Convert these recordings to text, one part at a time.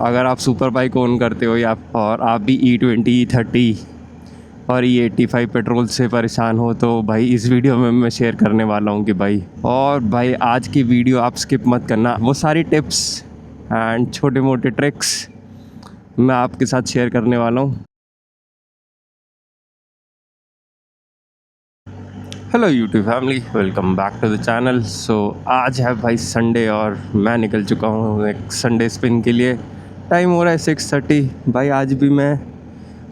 अगर आप super bike own करते हो या और आप भी E20 E30 और E85 पेट्रोल से परेशान हो तो भाई इस वीडियो में मैं शेयर करने वाला हूँ कि भाई आज की वीडियो आप स्किप मत करना। वो सारी टिप्स एंड छोटे मोटे ट्रिक्स मैं आपके साथ शेयर करने वाला हूँ। Hello YouTube family, welcome back to the channel. आज है भाई संडे और मैं निकल चुका हूँ एक संडे स्पिन के लिए। टाइम हो रहा है 6:30। भाई आज भी मैं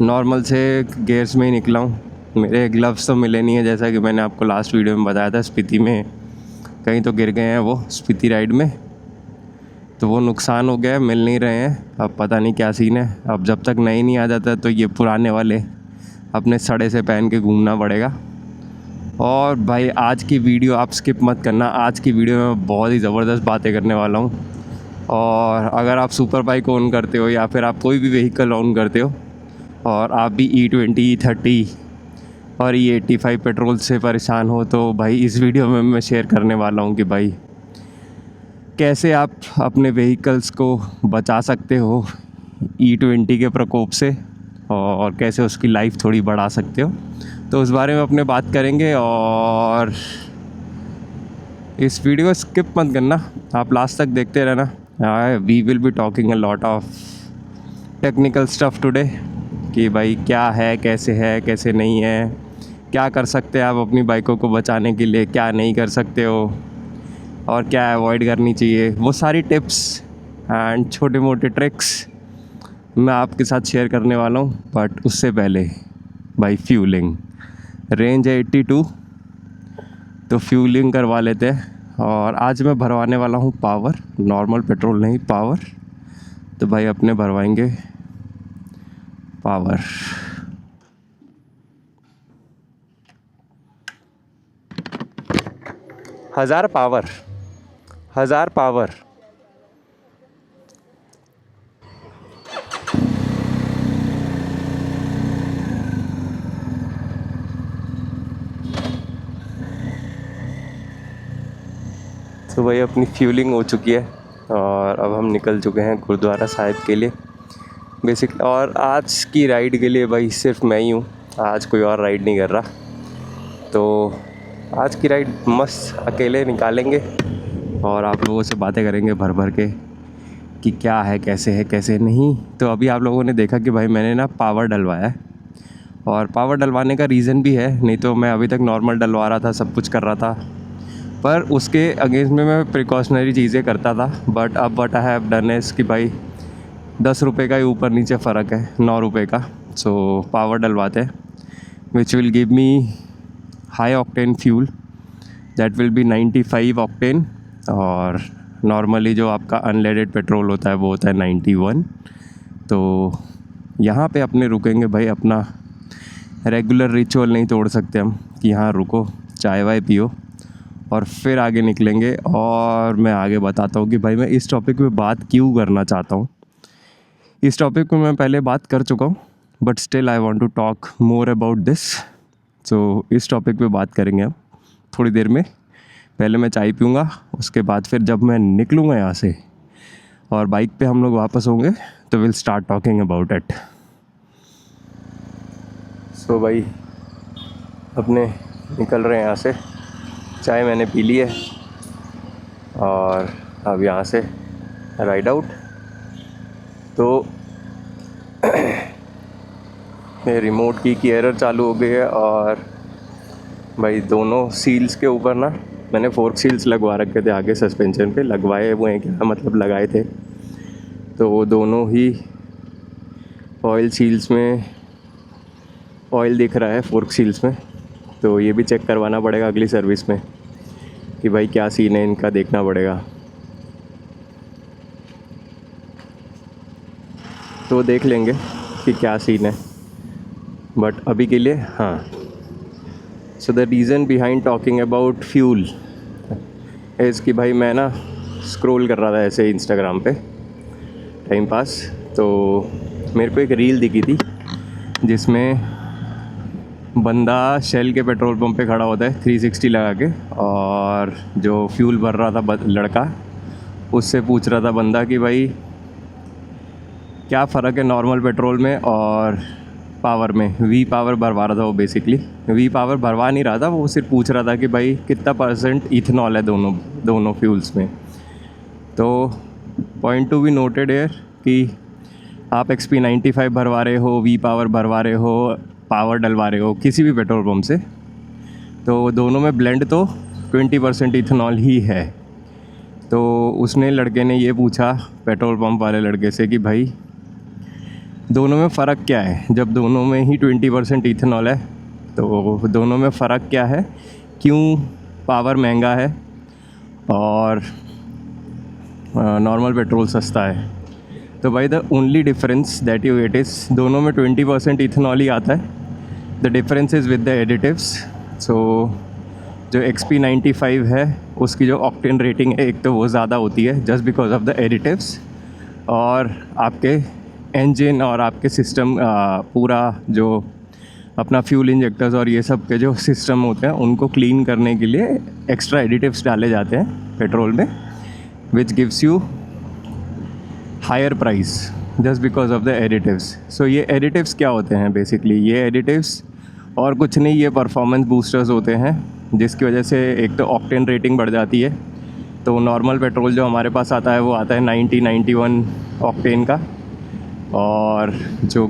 नॉर्मल से गेयर्स में ही निकला हूँ। मेरे ग्लव्स तो मिले नहीं है, जैसा कि मैंने आपको लास्ट वीडियो में बताया था। स्पीति में कहीं तो गिर गए हैं वो स्पीति राइड में, तो वो नुकसान हो गया है, मिल नहीं रहे हैं। अब पता नहीं क्या सीन है। अब जब तक नए नहीं आ जाता तो ये पुराने वाले अपने सड़े से पहन के घूमना पड़ेगा। और भाई आज की वीडियो आप स्किप मत करना। आज की वीडियो में बहुत ही ज़बरदस्त बातें करने वाला हूँ। और अगर आप सुपर बाइक ओन करते हो या फिर आप कोई भी व्हीकल ओन करते हो और आप भी E20 E30 और E85 पेट्रोल से परेशान हो तो भाई इस वीडियो में मैं शेयर करने वाला हूँ कि भाई कैसे आप अपने व्हीकल्स को बचा सकते हो E20 के प्रकोप से और कैसे उसकी लाइफ थोड़ी बढ़ा सकते हो। तो उस बारे में अपने बात करेंगे और इस वीडियो को स्किप मत करना, आप लास्ट तक देखते रहना। We will be talking a lot of technical stuff today कि भाई क्या है, कैसे नहीं है, क्या कर सकते हैं आप अपनी बाइकों को बचाने के लिए, क्या नहीं कर सकते हो और क्या अवॉइड करनी चाहिए। वो सारी टिप्स एंड छोटे मोटे ट्रिक्स मैं आपके साथ शेयर करने वाला हूँ। बट उससे पहले भाई फ्यूलिंग रेंज है 82, तो फ्यूलिंग करवा लेते हैं। और आज मैं भरवाने वाला हूँ पावर, नॉर्मल पेट्रोल नहीं, पावर। तो भाई अपने भरवाएंगे पावर। हज़ार पावर। तो भाई अपनी फ्यूलिंग हो चुकी है और अब हम निकल चुके हैं गुरुद्वारा साहिब के लिए बेसिक। और आज की राइड के लिए भाई सिर्फ मैं ही हूँ, आज कोई और राइड नहीं कर रहा। तो आज की राइड मस्त अकेले निकालेंगे और आप लोगों से बातें करेंगे भर भर के कि क्या है, कैसे नहीं। तो अभी आप लोगों ने देखा कि भाई मैंने ना पावर डलवाया है, और पावर डलवाने का रीज़न भी है, नहीं तो मैं अभी तक नॉर्मल डलवा रहा था, सब कुछ कर रहा था, पर उसके अगेंस्ट में मैं प्रिकॉशनरी चीज़ें करता था। बट अब what I have done is कि भाई 10 रुपये का ही ऊपर नीचे फ़र्क है, 9 रुपये का। सो पावर डलवाते हैं which will give me high octane fuel, that will be 95 octane. और नॉर्मली जो आपका अनलेडेड पेट्रोल होता है वो होता है 91। तो यहाँ पे अपने रुकेंगे भाई, अपना रेगुलर रिचुअल नहीं तोड़ सकते हम कि यहाँ रुको, चाय वाय पियो और फिर आगे निकलेंगे। और मैं आगे बताता हूँ कि भाई मैं इस टॉपिक पे बात क्यों करना चाहता हूँ। इस टॉपिक पे मैं पहले बात कर चुका हूँ, but still I want to talk more about this. So इस टॉपिक पे बात करेंगे हम थोड़ी देर में। पहले मैं चाय पीऊँगा, उसके बाद फिर जब मैं निकलूँगा यहाँ से और बाइक पे हम लोग वापस होंगे तो will start talking about it. So भाई अपने निकल रहे हैं यहाँ से, चाय मैंने पी ली है और अब यहाँ से राइड आउट। तो रिमोट की एरर चालू हो गई है और भाई दोनों सील्स के ऊपर ना मैंने फोर्क सील्स लगवा रखे थे आगे सस्पेंशन पे। लगवाए हुए हैं, क्या मतलब लगाए थे, तो वो दोनों ही ऑयल सील्स में ऑयल दिख रहा है फोर्क सील्स में। तो ये भी चेक करवाना पड़ेगा अगली सर्विस में कि भाई क्या सीन है, इनका देखना पड़ेगा। तो देख लेंगे कि क्या सीन है, बट अभी के लिए हाँ। So the reason behind talking about fuel is कि भाई मैं ना स्क्रॉल कर रहा था ऐसे इंस्टाग्राम पे टाइम पास, तो मेरे को एक रील दिखी थी जिसमें बंदा शेल के पेट्रोल पंप पे खड़ा होता है 360 लगा के, और जो फ्यूल भर रहा था लड़का, उससे पूछ रहा था बंदा कि भाई क्या फ़र्क है नॉर्मल पेट्रोल में और पावर में। वी पावर भरवा रहा था वो, बेसिकली वी पावर भरवा नहीं रहा था, वो सिर्फ पूछ रहा था कि भाई कितना % इथेनॉल है दोनों फ्यूल्स में। तो पॉइंट टू बी नोटेड है कि आप XP95 भरवा रहे हो, वी पावर भरवा रहे हो, पावर डलवा रहे हो किसी भी पेट्रोल पंप से, तो दोनों में ब्लेंड तो 20% इथेनॉल ही है। तो उसने लड़के ने ये पूछा पेट्रोल पंप वाले लड़के से कि भाई दोनों में फ़र्क क्या है, जब दोनों में ही 20% इथेनॉल है तो दोनों में फ़र्क क्या है, क्यों पावर महंगा है और नॉर्मल पेट्रोल सस्ता है। तो भाई the only difference that you get is दोनों में 20% इथेनॉल ही आता है। The difference is with the additives. So जो XP95 है उसकी जो ऑक्टेन रेटिंग है एक तो वो ज़्यादा होती है just because of the additives, और आपके इंजन और आपके सिस्टम पूरा जो अपना फ्यूल इंजेक्टर्स और ये सब के जो सिस्टम होते हैं उनको क्लीन करने के लिए एक्स्ट्रा एडिटिव्स डाले जाते हैं पेट्रोल में, which gives you higher price just because of the additives. So ये एडिटिव्स क्या होते हैं बेसिकली, ये एडिटिव्स और कुछ नहीं, ये परफॉर्मेंस बूस्टर्स होते हैं जिसकी वजह से एक तो ऑक्टेन रेटिंग बढ़ जाती है। तो नॉर्मल पेट्रोल जो हमारे पास आता है वो आता है 90-91 ऑक्टेन का, और जो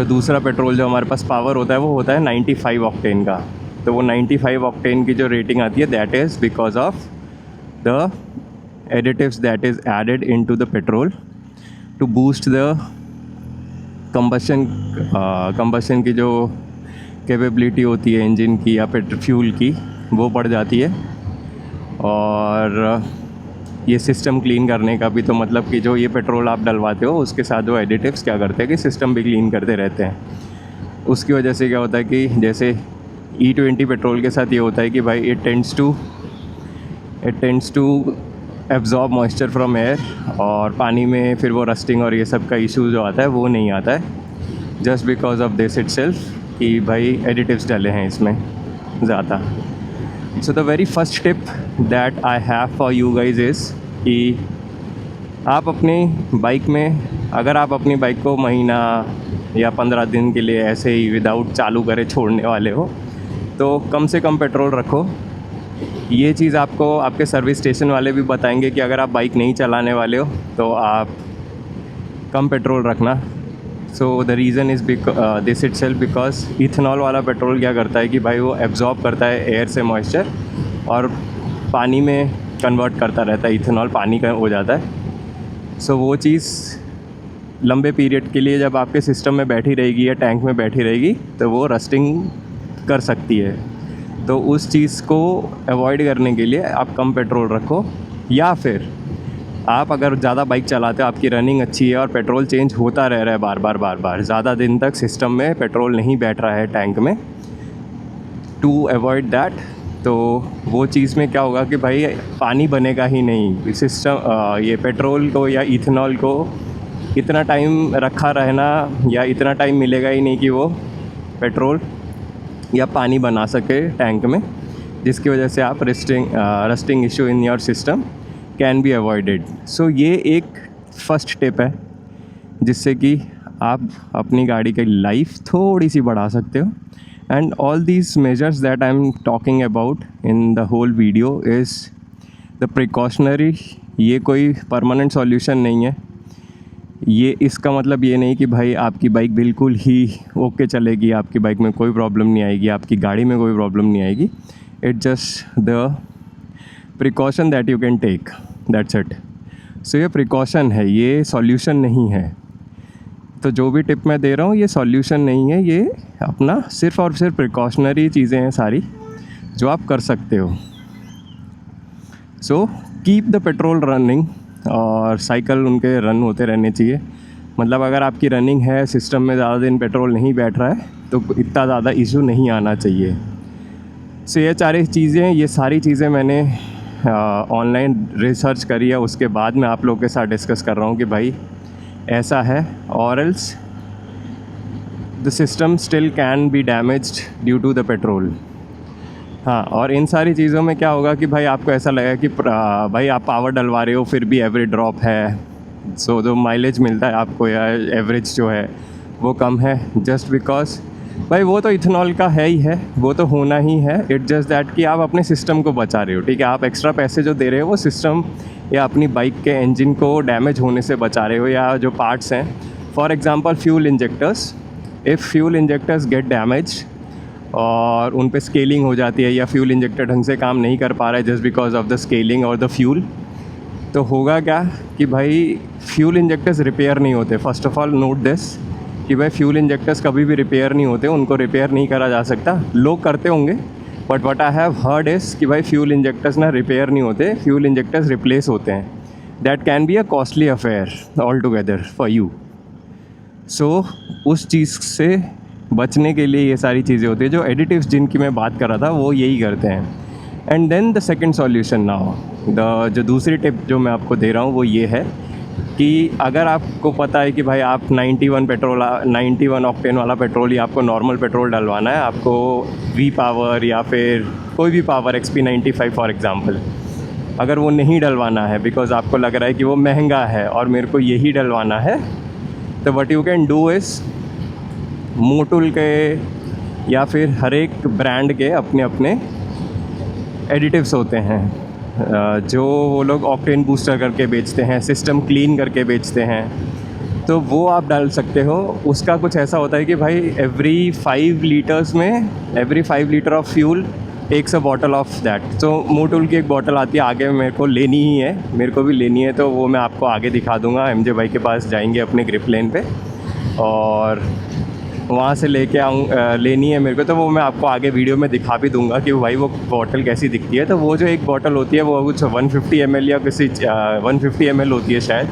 दूसरा पेट्रोल जो हमारे पास पावर होता है वो होता है 95 ऑक्टेन का। तो वो 95 ऑक्टेन की जो रेटिंग आती है that is because of the additives that is added into the petrol to boost the combustion की जो कैपेबिलिटी होती है इंजन की या फ्यूल की, वो बढ़ जाती है। और ये सिस्टम क्लीन करने का भी तो मतलब कि जो ये पेट्रोल आप डलवाते हो उसके साथ वो एडिटिव्स क्या करते हैं कि सिस्टम भी क्लीन करते रहते हैं। उसकी वजह से क्या होता है कि जैसे E20 पेट्रोल के साथ ये होता है कि भाई it tends to absorb moisture from air, और पानी में फिर वो रस्टिंग और ये सब का इशू जो आता है वो नहीं आता है just because of this itself कि भाई एडिटिव्स डाले हैं इसमें ज़्यादा। So the very first tip that I have for you guys is कि आप अपनी बाइक में, अगर आप अपनी बाइक को महीना या 15 दिन के लिए ऐसे ही विदाउट चालू करे छोड़ने वाले हो तो कम से कम पेट्रोल रखो। ये चीज़ आपको आपके सर्विस स्टेशन वाले भी बताएंगे कि अगर आप बाइक नहीं चलाने वाले हो तो आप कम पेट्रोल रखना। So the reason is this itself because ethanol वाला पेट्रोल क्या करता है कि भाई वो एब्जॉर्ब करता है एयर से मॉइस्चर और पानी में कन्वर्ट करता रहता है, इथेनॉल पानी का हो जाता है। सो वो चीज़ लंबे पीरियड के लिए जब आपके सिस्टम में बैठी रहेगी या टैंक में बैठी रहेगी तो वो रस्टिंग कर सकती है। तो उस चीज़ को अवॉइड करने के लिए आप कम पेट्रोल रखो, या फिर आप अगर ज़्यादा बाइक चलाते हो, आपकी रनिंग अच्छी है और पेट्रोल चेंज होता रह रहा है बार बार, ज़्यादा दिन तक सिस्टम में पेट्रोल नहीं बैठ रहा है टैंक में, टू अवॉइड दैट, तो वो चीज़ में क्या होगा कि भाई पानी बनेगा ही नहीं। सिस्टम ये पेट्रोल को या इथेनॉल को इतना टाइम रखा रहना या इतना टाइम मिलेगा ही नहीं कि वो पेट्रोल या पानी बना सके टैंक में, जिसकी वजह से आप rusting issue in your system can be avoided. So ये एक फर्स्ट टिप है जिससे कि आप अपनी गाड़ी की लाइफ थोड़ी सी बढ़ा सकते हो। And all these measures that I am talking about in the whole video is the precautionary. ये कोई परमानेंट सॉल्यूशन नहीं है। ये इसका मतलब ये नहीं कि भाई आपकी बाइक बिल्कुल ही ओके चलेगी, आपकी बाइक में कोई प्रॉब्लम नहीं आएगी, आपकी गाड़ी में कोई प्रॉब्लम नहीं आएगी। It just the precaution that you can take, that's it. So ये प्रिकॉशन है, ये सॉल्यूशन नहीं है। तो जो भी टिप मैं दे रहा हूँ ये सॉल्यूशन नहीं है, ये अपना सिर्फ़ और सिर्फ प्रिकॉशनरी चीज़ें हैं सारी जो आप कर सकते हो। So keep the petrol running, और साइकिल उनके रन होते रहने चाहिए। मतलब अगर आपकी रनिंग है, सिस्टम में ज़्यादा दिन पेट्रोल नहीं बैठ रहा है तो इतना ज़्यादा इशू नहीं आना चाहिए। सो ये सारी चीज़ें मैंने ऑनलाइन रिसर्च करी है, उसके बाद मैं आप लोगों के साथ डिस्कस कर रहा हूँ कि भाई ऐसा है, और else the system still can be damaged due to the petrol. हाँ, और इन सारी चीज़ों में क्या होगा कि भाई आपको ऐसा लगेगा कि भाई आप पावर डलवा रहे हो फिर भी एवरी ड्रॉप है, सो जो माइलेज मिलता है आपको या एवरेज जो है वो कम है, जस्ट बिकॉज भाई वो तो इथेनॉल का है ही है, वो तो होना ही है। इट जस्ट दैट कि आप अपने सिस्टम को बचा रहे हो, ठीक है। आप एक्स्ट्रा पैसे जो दे रहे हो वो सिस्टम या अपनी बाइक के इंजन को डैमेज होने से बचा रहे हो, या जो पार्ट्स हैं, for example fuel injectors. If fuel injectors gate damage और उन पे स्केलिंग हो जाती है, या फ्यूल इंजेक्टर ढंग से काम नहीं कर पा रहा है just because of the scaling और द फ्यूल, तो होगा क्या कि भाई फ्यूल इंजेक्टर्स रिपेयर नहीं होते। First of all note this कि भाई फ्यूल इंजेक्टर्स कभी भी रिपेयर नहीं होते, उनको रिपेयर नहीं करा जा सकता। लोग करते होंगे, but what I have heard is कि भाई फ्यूल इंजेक्टर्स ना रिपेयर नहीं होते, फ्यूल इंजेक्टर्स रिप्लेस होते हैं। That can be a costly affair all together for you. So उस चीज़ से बचने के लिए ये सारी चीज़ें होती है। जो एडिटिव्स जिनकी मैं बात कर रहा था वो यही करते हैं। And then the second solution now, जो दूसरी टिप जो मैं आपको दे रहा हूँ वो ये है कि अगर आपको पता है कि भाई आप 91 ऑक्टेन वाला पेट्रोल या आपको नॉर्मल पेट्रोल डलवाना है, आपको वी पावर या फिर कोई भी पावर XP95 फॉर एग्ज़ाम्पल, अगर वो नहीं डलवाना है बिकॉज़ आपको लग रहा है कि वो महंगा है और मेरे को यही डलवाना है, तो what you can do is Motul के या फिर हर एक ब्रांड के अपने अपने एडिटिव्स होते हैं, जो वो लोग ऑक्टेन बूस्टर करके बेचते हैं, सिस्टम क्लीन करके बेचते हैं, तो वो आप डाल सकते हो। उसका कुछ ऐसा होता है कि भाई every 5 litre of fuel takes a bottle of that. तो मोटुल की एक बॉटल आती है, आगे मेरे को लेनी ही है, मेरे को भी लेनी है, तो वो मैं आपको आगे दिखा दूँगा। MJ भाई के पास जाएंगे अपने ग्रिप लेन पे और वहाँ से लेके लेनी है मेरे को, तो वो मैं आपको आगे वीडियो में दिखा भी दूंगा कि भाई वो बॉटल कैसी दिखती है। तो वो जो एक बॉटल होती है वो कुछ 150 ml या किसी 150 ml होती है शायद,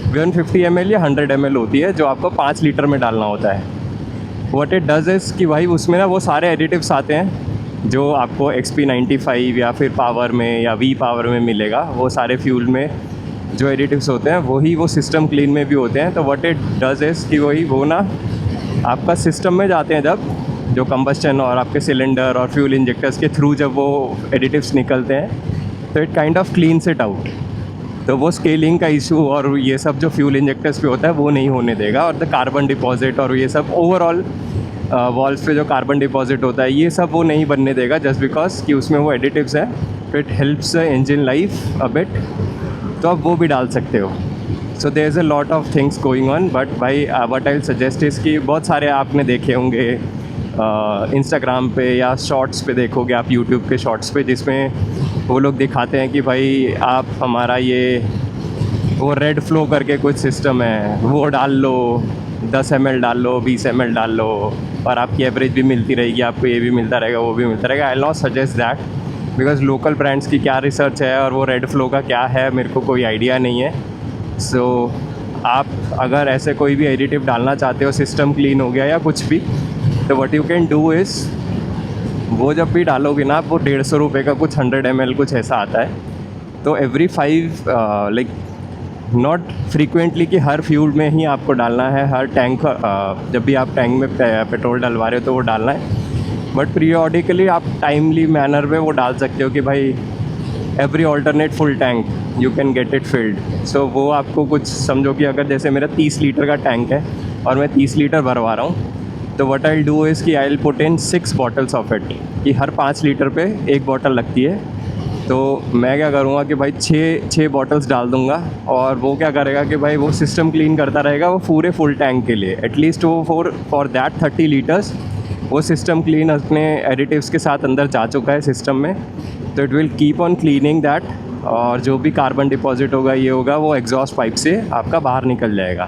150 ml या 100 ml होती है, जो आपको 5 लीटर में डालना होता है। व्हाट इट डज़ इज़ कि भाई उसमें ना वो सारे एडिटिव्स आते हैं जो आपको XP95 या फिर पावर में या वी पावर में मिलेगा। वो सारे फ्यूल में जो एडिटिव्स होते हैं वही वो सिस्टम क्लीन में भी होते हैं। तो व्हाट इट डज़ इज़ कि वही वो ना आपका सिस्टम में जाते हैं, जब जो कंबस्टन और आपके सिलेंडर और फ्यूल इंजेक्टर्स के थ्रू जब वो एडिटिव्स निकलते हैं, तो it kind of cleans it out. तो वो स्केलिंग का इशू और ये सब जो फ्यूल इंजेक्टर्स पे होता है वो नहीं होने देगा। और द कार्बन डिपॉजिट और ये सब ओवरऑल वॉल्स पे जो कार्बन डिपॉजिट होता है, ये सब वो नहीं बनने देगा जस्ट बिकॉज कि उसमें वो एडिटिव्स है। तो it helps the engine life a bit, तो आप वो भी डाल सकते हो। So there is a lot of things going on, but भाई व्हाट आई सजेस्ट इज़ कि बहुत सारे आपने देखे होंगे इंस्टाग्राम पे या शॉर्ट्स पे देखोगे आप, यूट्यूब के शॉर्ट्स पे, जिसमें वो लोग दिखाते हैं कि भाई आप हमारा ये वो रेड फ्लो करके कुछ सिस्टम है, वो डाल लो, 10 ml डाल लो, 20 ml डाल लो और आपकी एवरेज भी मिलती रहेगी, आपको ये भी मिलता रहेगा, वो भी मिलता रहेगा। I will not suggest that because local brands की क्या रिसर्च है और वो रेड फ्लो का क्या है मेरे को कोई आइडिया नहीं है। सो आप अगर ऐसे कोई भी एडिटिव डालना चाहते हो, सिस्टम क्लीन हो गया या कुछ भी, तो what you can do is वो जब भी डालोगे ना, वो 150 रुपये का कुछ 100 ml कुछ ऐसा आता है। तो एवरी 5 लाइक नॉट फ्रीक्वेंटली कि हर फ्यूल में ही आपको डालना है, हर टैंक जब भी आप टैंक में पेट्रोल डलवा रहे हो तो वो डालना है, बट पीरियोडिकली आप टाइमली मैनर में वो डाल सकते हो कि भाई every alternate full tank you can get it filled. So वो आपको कुछ समझो कि अगर जैसे मेरा 30 लीटर का टैंक है और मैं 30 लीटर भरवा रहा हूँ, तो what I will do is कि I will put in 6 bottles of it, कि हर 5 लीटर पे एक बॉटल लगती है। तो मैं क्या करूँगा कि भाई 6 बॉटल्स डाल दूँगा, और वो क्या करेगा कि भाई वो सिस्टम क्लीन करता रहेगा वो पूरे फुल टैंक के लिए। एटलीस्ट वो फॉर दैट 30 लीटर्स वो सिस्टम क्लीन अपने एडिटिव्स के साथ अंदर जा चुका है सिस्टम में। तो it will keep on cleaning that, और जो भी कार्बन डिपॉजिट होगा ये होगा वो एग्जॉस्ट पाइप से आपका बाहर निकल जाएगा।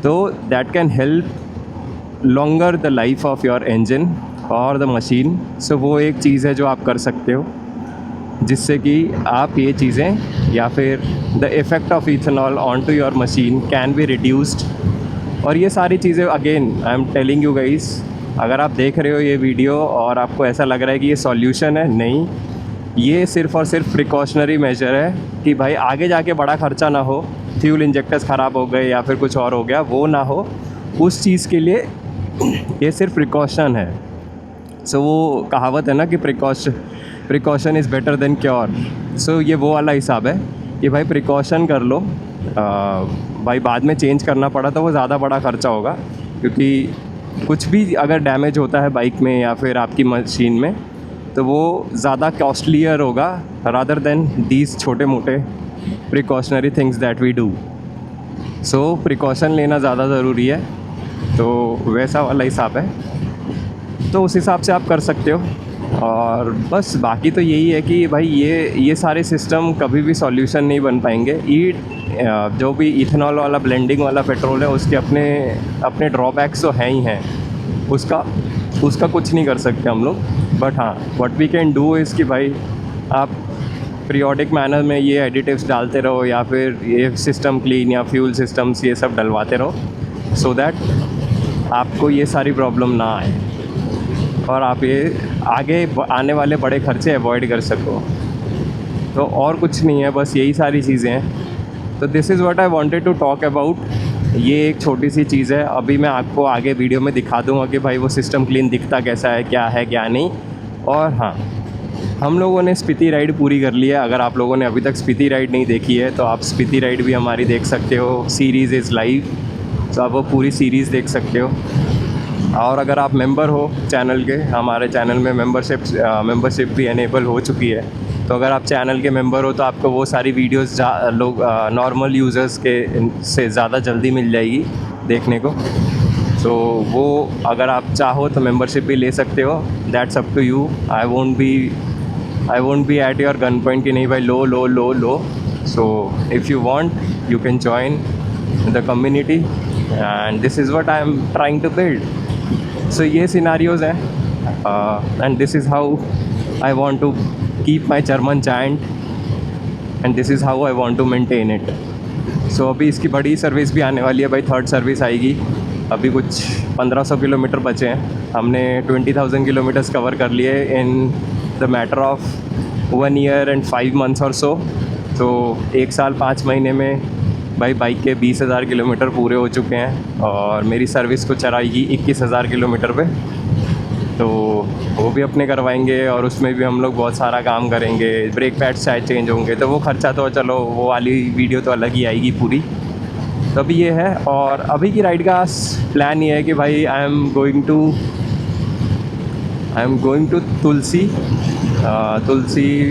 तो that can help longer the life of your engine और द मशीन। सो वो एक चीज़ है जो आप कर सकते हो, जिससे कि आप ये चीज़ें या फिर the effect of ethanol on to your machine can be reduced. और ये सारी चीज़ें again I am telling you guys, अगर आप देख रहे हो ये वीडियो और आपको ऐसा लग रहा है कि ये सॉल्यूशन है, नहीं, ये सिर्फ़ और सिर्फ प्रिकॉशनरी मेजर है कि भाई आगे जाके बड़ा ख़र्चा ना हो, फ्यूल इंजेक्टर्स ख़राब हो गए या फिर कुछ और हो गया, वो ना हो, उस चीज़ के लिए ये सिर्फ प्रिकॉशन है। सो वो कहावत है ना कि precaution is better than cure. So ये वो वाला हिसाब है कि भाई प्रिकॉशन कर लो, भाई बाद में चेंज करना पड़ा तो वो ज़्यादा बड़ा खर्चा होगा, क्योंकि कुछ भी अगर डैमेज होता है बाइक में या फिर आपकी मशीन में तो वो ज़्यादा कॉस्टलियर होगा रादर देन दीज छोटे मोटे precautionary things that we do. So precaution लेना ज़्यादा ज़रूरी है, तो वैसा वाला हिसाब है, तो उस हिसाब से आप कर सकते हो। और बस बाकी तो यही है कि भाई ये सारे सिस्टम कभी भी सॉल्यूशन नहीं बन पाएंगे। जो भी इथेनॉल वाला ब्लेंडिंग वाला पेट्रोल है उसके अपने ड्रॉबैक्स तो हैं ही हैं, उसका कुछ नहीं कर सकते हम लोग। बट हाँ, what we can do is कि भाई आप पीरियोडिक मैनर में ये एडिटिव्स डालते रहो या फिर ये सिस्टम क्लीन या फ्यूल सिस्टम्स ये सब डलवाते रहो, सो दैट आपको ये सारी प्रॉब्लम ना आए और आप ये आगे आने वाले बड़े खर्चे अवॉइड कर सको। तो और कुछ नहीं है, बस यही सारी चीज़ें हैं। तो this is what I wanted to talk about. ये एक छोटी सी चीज़ है, अभी मैं आपको आगे वीडियो में दिखा दूंगा कि भाई वो सिस्टम क्लीन दिखता कैसा है क्या नहीं। और हाँ, हम लोगों ने स्पीति राइड पूरी कर ली है। अगर आप लोगों ने अभी तक स्पीति राइड नहीं देखी है तो आप स्पीति राइड भी हमारी देख सकते हो, सीरीज़ इज़ लाइव, तो आप वो पूरी सीरीज़ देख सकते हो। और अगर आप मेंबर हो चैनल के, हमारे चैनल में मेंबरशिप भी एनेबल हो चुकी है, तो अगर आप चैनल के मेंबर हो तो आपको वो सारी वीडियोस लोग नॉर्मल यूज़र्स के से ज़्यादा जल्दी मिल जाएगी देखने को। तो वो अगर आप चाहो तो मेंबरशिप भी ले सकते हो, that's up to you. I won't be at your gun point कि नहीं भाई लो। So if you want you can join the community and this is what I am trying to build. So ये scenarios हैं and this is how I want to keep my German giant and this is how I want to maintain it. So अभी इसकी बड़ी service भी आने वाली है भाई, थर्ड सर्विस आएगी। अभी कुछ 1500 किलोमीटर बचे हैं, हमने 20,000 किलोमीटर्स कवर कर लिए in the matter of 1 year and 5 months और सो। तो 1 साल 5 महीने में भाई बाइक के 20,000 किलोमीटर पूरे हो चुके हैं और मेरी सर्विस को चलाएगी 21,000 किलोमीटर पे। तो वो भी अपने करवाएंगे और उसमें भी हम लोग बहुत सारा काम करेंगे, ब्रेक पैड्स शायद चेंज होंगे, तो वो खर्चा तो चलो वो वाली वीडियो तो अलग ही आएगी पूरी। तो अभी ये है, और अभी की राइड का प्लान ये है कि भाई आई एम गोइंग टू तुलसी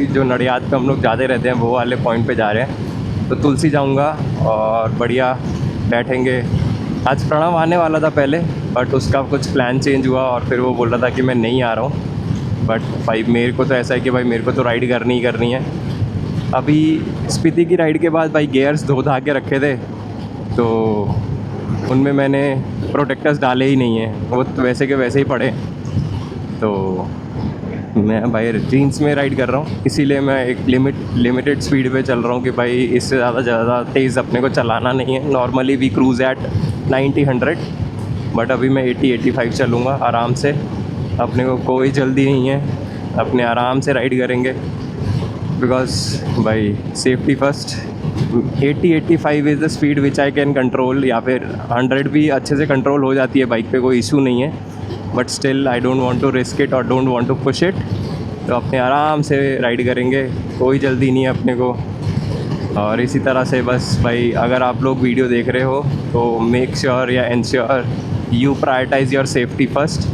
जो नडियाद पे हम लोग ज़्यादा रहते हैं वो वाले पॉइंट पे जा रहे हैं। तो तुलसी जाऊंगा और बढ़िया बैठेंगे। आज प्रणव आने वाला था पहले, बट उसका कुछ प्लान चेंज हुआ और फिर वो बोल रहा था कि मैं नहीं आ रहा हूँ। बट भाई मेरे को तो ऐसा है कि भाई मेरे को तो राइड करनी ही करनी है। अभी स्पीति की राइड के बाद भाई गियर्स धो धा के रखे थे, तो उनमें मैंने प्रोटेक्टर्स डाले ही नहीं हैं, वो तो वैसे के वैसे ही पड़े। तो मैं भाई जीन्स में राइड कर रहा हूँ, इसीलिए मैं एक लिमिटेड स्पीड पे चल रहा हूँ कि भाई इससे ज़्यादा तेज़ अपने को चलाना नहीं है। Normally we cruise at 90-100, but अभी मैं 80-85 चलूँगा आराम से। अपने को कोई जल्दी नहीं है, अपने आराम से राइड करेंगे, बिकॉज भाई safety first. 80-85 is the speed which I can control, या फिर 100 भी अच्छे से कंट्रोल हो जाती है बाइक पे, कोई इशू नहीं है। But still I don't want to risk it और don't want to push it. तो अपने आराम से राइड करेंगे, कोई जल्दी नहीं है अपने को। और इसी तरह से बस भाई अगर आप लोग वीडियो देख रहे हो तो मेक श्योर या ensure you prioritize your safety first.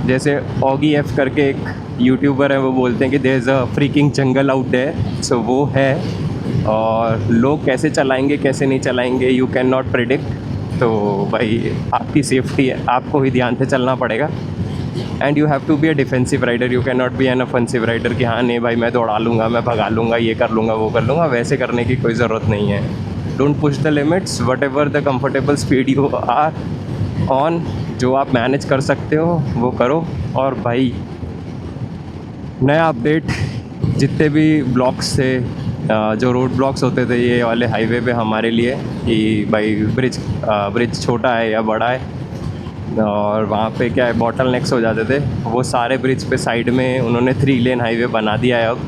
जैसे ऑगी एफ करके एक यूट्यूबर है, वो बोलते हैं कि there is a freaking jungle out there. So वो है, और लोग कैसे चलाएंगे कैसे नहीं चलाएंगे यू कैन नॉट प्रिडिक्ट। तो भाई आपकी सेफ्टी है, आपको ही ध्यान से चलना पड़ेगा। And you have to be a defensive rider, you can not be an offensive rider कि हाँ नहीं भाई मैं दौड़ा लूँगा, मैं भगा लूँगा, ये कर लूँगा वो कर लूँगा। वैसे करने की कोई ज़रूरत नहीं है। Don't push the limits, whatever the comfortable speed you are on, जो आप मैनेज कर सकते हो वो करो। और भाई नया अपडेट, जितने भी ब्लॉक्स थे, जो रोड ब्लॉक्स होते थे ये वाले हाईवे पे हमारे लिए, कि भाई ब्रिज छोटा है या बड़ा है, और वहाँ पे क्या है बॉटल नेक्स हो जाते थे, वो सारे ब्रिज पे साइड में उन्होंने 3 लेन हाईवे बना दिया है अब।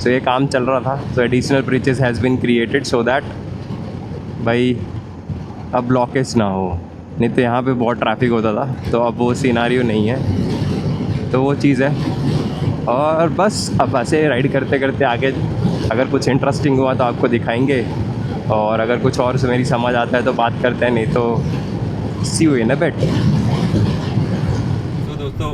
सो ये काम चल रहा था, तो additional bridges has been created so that भाई अब ब्लॉकेज ना हो। नहीं तो यहाँ पे बहुत ट्रैफिक होता था, तो अब वो सिनारियो नहीं है। तो वो चीज़ है, और बस अब ऐसे राइड करते करते आगे अगर कुछ इंटरेस्टिंग हुआ तो आपको दिखाएंगे, और अगर कुछ और से मेरी समझ आता है तो बात करते हैं, नहीं तो सी यू इन अ बिट। तो दोस्तों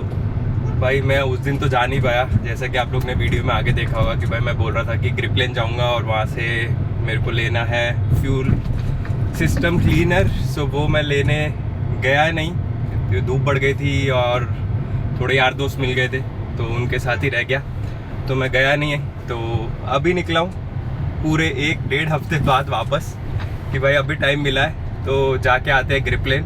भाई मैं उस दिन तो जा नहीं पाया, जैसा कि आप लोग ने वीडियो में आगे देखा होगा कि भाई मैं बोल रहा था कि ग्रिपलेन जाऊंगा और वहाँ से मेरे को लेना है फ्यूल सिस्टम क्लीनर। सो वो मैं लेने गया नहीं, धूप बढ़ गई थी और थोड़े यार दोस्त मिल गए थे तो उनके साथ ही रह गया, तो मैं गया नहीं है। तो अभी निकला हूँ पूरे 1-1.5 हफ्ते बाद वापस कि भाई अभी टाइम मिला है तो जाके आते हैं ग्रिपलेन।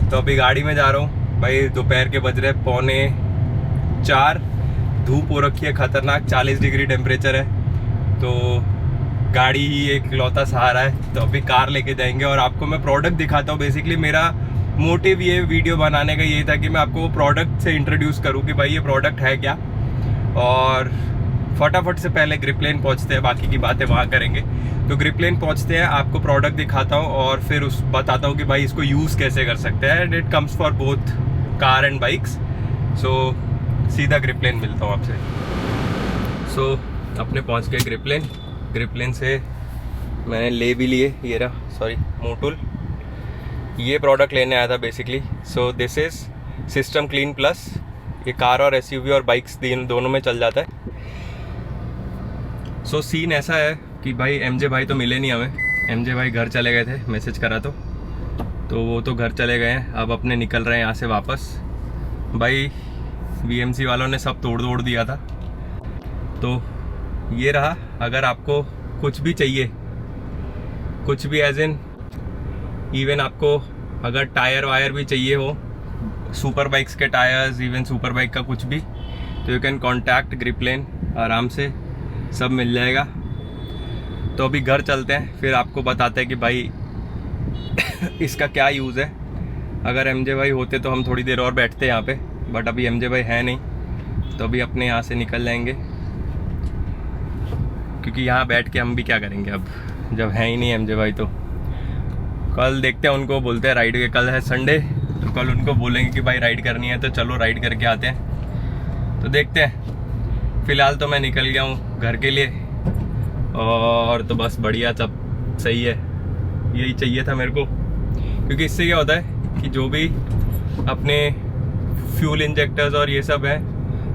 तो अभी गाड़ी में जा रहा हूँ भाई, दोपहर के बज रहे 3:45, धूप हो रखी है खतरनाक, 40 डिग्री टेम्परेचर है, तो गाड़ी ही एक लौता सहारा है। तो अभी कार लेके जाएंगे और आपको मैं प्रोडक्ट दिखाता हूँ। बेसिकली मेरा मोटिव ये वीडियो बनाने का ये था कि मैं आपको वो प्रोडक्ट से इंट्रोड्यूस करूँ कि भाई ये प्रोडक्ट है क्या, और फटाफट से पहले ग्रिपलेन पहुँचते हैं, बाकी की बातें वहाँ करेंगे। तो ग्रिपलेन पहुँचते हैं, आपको प्रोडक्ट दिखाता हूँ और फिर उस बताता हूँ कि भाई इसको यूज़ कैसे कर सकते हैं। And it comes for both car and bikes. So सीधा ग्रिपलेन मिलता हूँ आपसे। सो अपने पहुँच गए ग्रिपलेन। ग्रिपलेन से मैंने ले भी लिए, ये रहा, सॉरी, मोटूल, ये प्रोडक्ट लेने आया था basically. So this is system clean plus. ये कार और एसयूवी और बाइक्स दोनों में चल जाता है। सो सीन ऐसा है कि भाई एमजे भाई तो मिले नहीं हमें, एमजे भाई घर चले गए थे, मैसेज करा तो वो तो घर चले गए हैं। अब अपने निकल रहे हैं यहाँ से वापस। भाई बीएमसी वालों ने सब तोड़ दिया था। तो ये रहा, अगर आपको कुछ भी चाहिए, कुछ भी एज इन इवन आपको अगर टायर वायर भी चाहिए हो, सुपर बाइक्स के टायर्स, इवन सुपर बाइक का कुछ भी, तो यू कैन कॉन्टैक्ट ग्रिपलेन, आराम से सब मिल जाएगा। तो अभी घर चलते हैं, फिर आपको बताते हैं कि भाई इसका क्या यूज़ है। अगर एमजे भाई होते तो हम थोड़ी देर और बैठते यहाँ पे, बट अभी एमजे भाई है नहीं, तो अभी अपने यहाँ से निकल जाएंगे, क्योंकि यहाँ बैठ के हम भी क्या करेंगे अब जब है ही नहीं एमजे भाई। तो कल देखते हैं, उनको बोलते हैं राइड के, कल है संडे, तो कल उनको बोलेंगे कि भाई राइड करनी है तो चलो राइड करके आते हैं। तो देखते हैं, फ़िलहाल तो मैं निकल गया हूँ घर के लिए, और तो बस बढ़िया, सब सही है, यही चाहिए था मेरे को। क्योंकि इससे क्या होता है कि जो भी अपने फ्यूल इंजेक्टर्स और ये सब है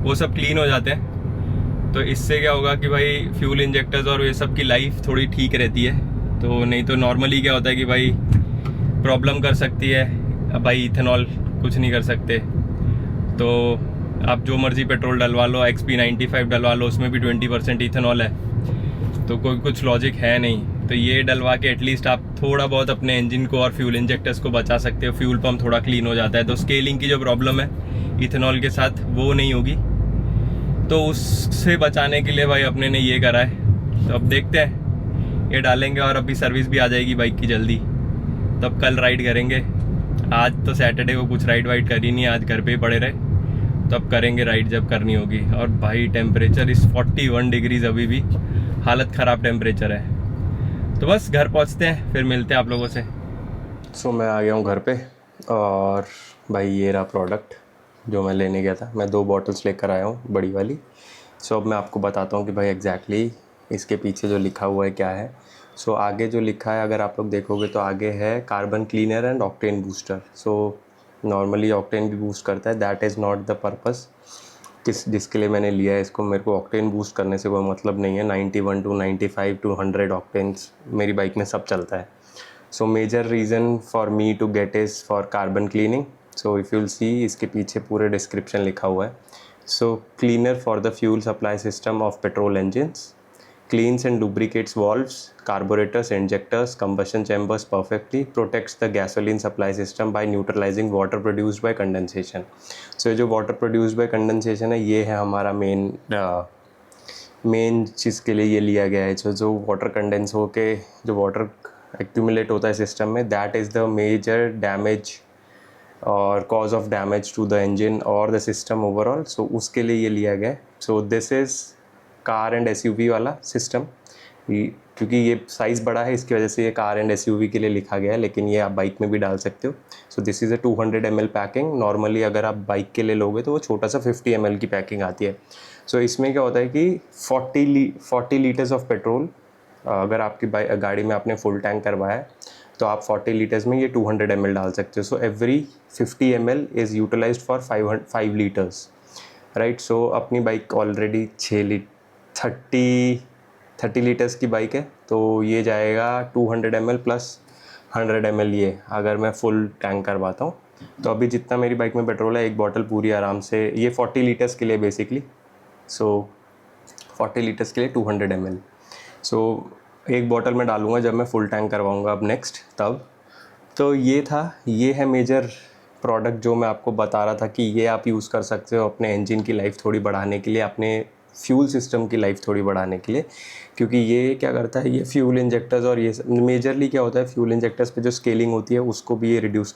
वो सब क्लीन हो जाते हैं। तो इससे क्या होगा कि भाई फ्यूल इंजेक्टर्स और ये सब की लाइफ थोड़ी ठीक रहती है। तो नहीं तो नॉर्मली क्या होता है कि भाई प्रॉब्लम कर सकती है। अब भाई इथेनॉल कुछ नहीं कर सकते, तो आप जो मर्जी पेट्रोल डलवा लो, XP95 डलवा लो, उसमें भी 20% इथेनॉल है, तो कोई कुछ लॉजिक है नहीं। तो ये डलवा के एटलीस्ट आप थोड़ा बहुत अपने इंजन को और फ्यूल इंजेक्टर्स को बचा सकते हो, फ्यूल पम्प थोड़ा क्लीन हो जाता है। तो स्केलिंग की जो प्रॉब्लम है इथेनॉल के साथ वो नहीं होगी, तो उससे बचाने के लिए भाई अपने ने ये करा है। तो अब देखते हैं, ये डालेंगे और अभी सर्विस भी आ जाएगी बाइक की जल्दी, तब कल राइड करेंगे। आज तो सैटरडे को कुछ राइड वाइड करी नहीं, आज घर पे ही पड़े रहे, तब करेंगे राइड जब करनी होगी। और भाई टेम्परेचर इस 41 डिग्रीज, अभी भी हालत ख़राब टेम्परेचर है। तो बस घर पहुंचते हैं, फिर मिलते हैं आप लोगों से। सो मैं आ गया हूँ घर पे, और भाई ये रहा प्रोडक्ट जो मैं लेने गया था। मैं 2 बॉटल्स लेकर आया हूँ, बड़ी वाली। सो अब मैं आपको बताता हूँ कि भाई एग्जैक्टली इसके पीछे जो लिखा हुआ है क्या है। सो आगे जो लिखा है, अगर आप लोग देखोगे तो आगे है carbon cleaner and octane booster. So normally octane भी बूस्ट करता है, that is not the purpose जिसके लिए मैंने लिया है इसको। मेरे को ऑक्टेन बूस्ट करने से कोई मतलब नहीं है। 91 to 95 to 100 ऑक्टेन्स मेरी बाइक में सब चलता है। So major reason for me to get is for carbon cleaning. So if you'll see, इसके पीछे पूरे डिस्क्रिप्शन लिखा हुआ है। So cleaner for the fuel supply system of petrol engines, cleans and lubricates valves, carburetors, injectors, combustion chambers perfectly, protects the gasoline supply system by neutralizing water produced by condensation. So जो water produced by condensation है, ये है हमारा main चीज़ के लिए ये लिया गया है। जो वाटर कंडेंस हो के जो वाटर एक्यूमुलेट होता है सिस्टम में, that is the major damage और cause of damage to the engine और द सिस्टम ओवरऑल। सो उसके लिए ये लिया गया है। So this is car and SUV वाला सिस्टम, क्योंकि ये साइज़ बड़ा है इसकी वजह से ये कार एंड एसयूवी के लिए लिखा गया है, लेकिन ये आप बाइक में भी डाल सकते हो। सो this is a 200 ml packing. Normally अगर आप बाइक के लिए लोगे तो वो छोटा सा 50 ml की पैकिंग आती है। सो इसमें क्या होता है कि 40 लीटर्स ऑफ पेट्रोल, अगर आपकी गाड़ी में आपने फुल टैंक करवाया है तो आप 40 लीटर्स में ये 200 ml डाल सकते हो. So every 50 ml is utilized for 5 litres, right. So अपनी बाइक ऑलरेडी 30 लीटर्स की बाइक है, तो ये जाएगा 200 ml प्लस 100 ml ये अगर मैं फुल टैंक करवाता हूँ. तो अभी जितना मेरी बाइक में पेट्रोल है, एक बॉटल पूरी आराम से, ये 40 लीटर्स के लिए बेसिकली. सो 40 लीटर्स के लिए 200 ml. सो एक बॉटल में डालूँगा जब मैं फुल टैंक करवाऊँगा अब नेक्स्ट तब. तो ये है मेजर प्रोडक्ट जो मैं आपको बता रहा था कि ये आप यूज़ कर सकते हो अपने इंजन की लाइफ थोड़ी बढ़ाने के लिए, अपने फ्यूल सिस्टम की लाइफ थोड़ी बढ़ाने के लिए. क्योंकि ये क्या करता है, ये फ्यूल इंजेक्टर्स और ये मेजरली क्या होता है, फ्यूल इंजेक्टर्स पे जो स्केलिंग होती है उसको भी ये रिड्यूस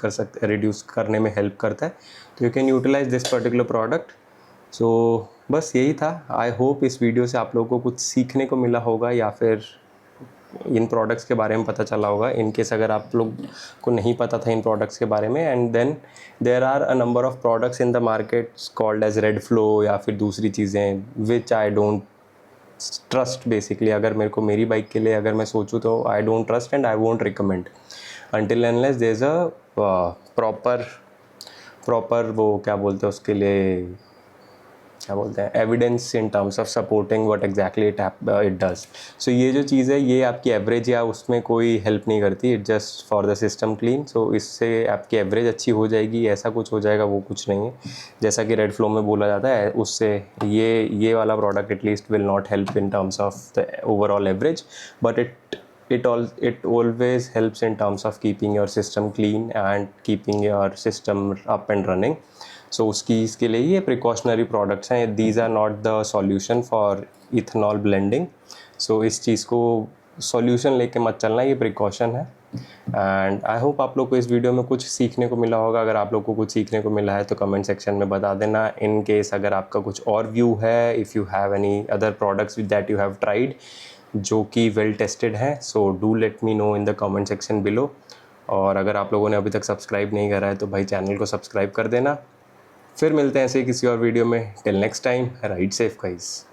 करने में हेल्प करता है. तो you can utilize this particular product. So बस यही था. आई होप इस वीडियो से आप लोगों को कुछ सीखने को मिला होगा या फिर इन प्रोडक्ट्स के बारे में पता चला होगा. इन केस अगर आप लोग को नहीं पता था इन प्रोडक्ट्स के बारे में, and then there are a number of products in the market called as red flow या फिर दूसरी चीज़ें which I don't trust basically. अगर मेरे को मेरी बाइक के लिए अगर मैं सोचूँ तो I don't trust and I won't recommend until unless there is a proper वो क्या बोलते हैं उसके लिए, क्या बोलते हैं, evidence in terms of supporting what exactly it does. So ये जो चीज़ है ये आपकी एवरेज या उसमें कोई हेल्प नहीं करती. It just for the system clean. So इससे आपकी एवरेज अच्छी हो जाएगी, ऐसा कुछ हो जाएगा वो कुछ नहीं है. जैसा कि रेड फ्लो में बोला जाता है, उससे ये वाला product at least will not help in terms of the overall average, but it always helps in terms of keeping your system clean and keeping your system up and running. So इसके लिए ये प्रिकॉशनरी प्रोडक्ट्स हैं. these are not the solution for ethanol blending. So इस चीज़ को solution लेके मत चलना, ये प्रिकॉशन है. एंड आई होप आप लोग को इस वीडियो में कुछ सीखने को मिला होगा. अगर आप लोग को कुछ सीखने को मिला है तो कमेंट सेक्शन में बता देना. इन केस अगर आपका कुछ और व्यू है, if you have any other products that you have tried जो कि वेल टेस्टेड है, so do let me know in the comment section below. और अगर आप लोगों ने अभी तक सब्सक्राइब नहीं करा है तो भाई चैनल को सब्सक्राइब कर देना. फिर मिलते हैं ऐसे किसी और वीडियो में. Till next time, ride safe guys.